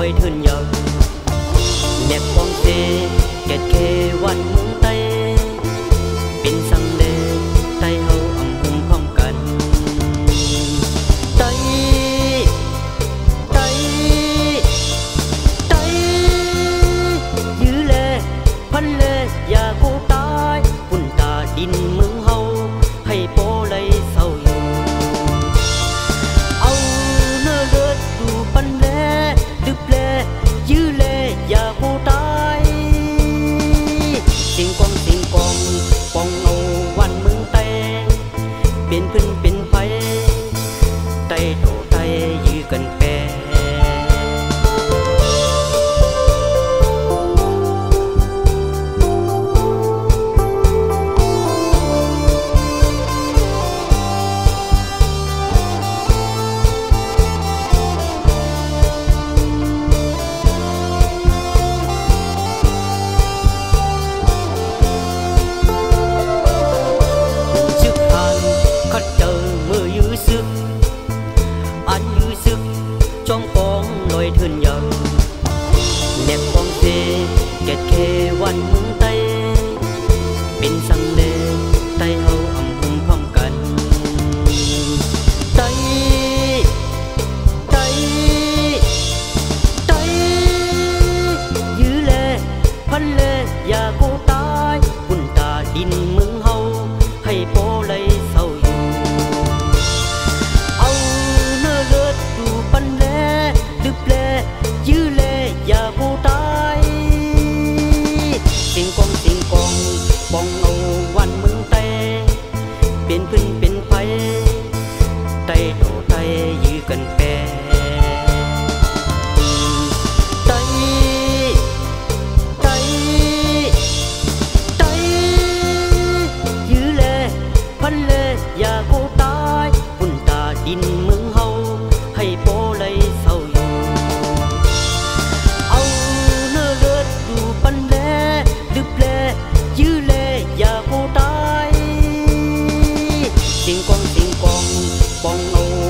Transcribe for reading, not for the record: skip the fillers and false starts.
lối thuyền nhờ đẹp quang tê kẹt kêวันเมืองไต้เป็นสังเดไต้เฮาอำหุมพร้อมกันไต้ไต้ไต้ยื้อแลพันแลอย่ากูตายปุ่นตาดินเมืองเฮาให้โปเลยเศร้าอยู่เอาเนื้อเลือดดูปันแลดึบแลยื้อแลอย่ากูตายสิงกองปองเอาวันเมืองไต้เป็นพื้นเป็นไฟไต้โตไต้ยื้อกันแปรtrong con lối thuyền nhờ đẹp quang tê kẹt kêวันเมืองไต้เป็นสังเดไต้เฮาอำหุมพร้อมกันไต้ไต้ไต้ยื้อแลพันแลอย่ากูตายปุ่นตาดินเมืองเฮาให้โปเลยเศร้าอยู่เอาเนื้อเลือดดูปันแลดึบแลยื้อแลอย่ากูตายสิงกองปองเอาวันเมืองไต้เป็นพื้นเป็นไฟไต้โตไต้ยื้อกันแปรไต้ไต้ไต้ยื้อแลพันแลอย่ากูตายปุ่นตาดินเมืองเฮาให้โปเลยเศร้าอยู่เอาเนื้อเลือดดูปันแลดึบแลยื้อแลอย่ากูตายสิงกองปองเอา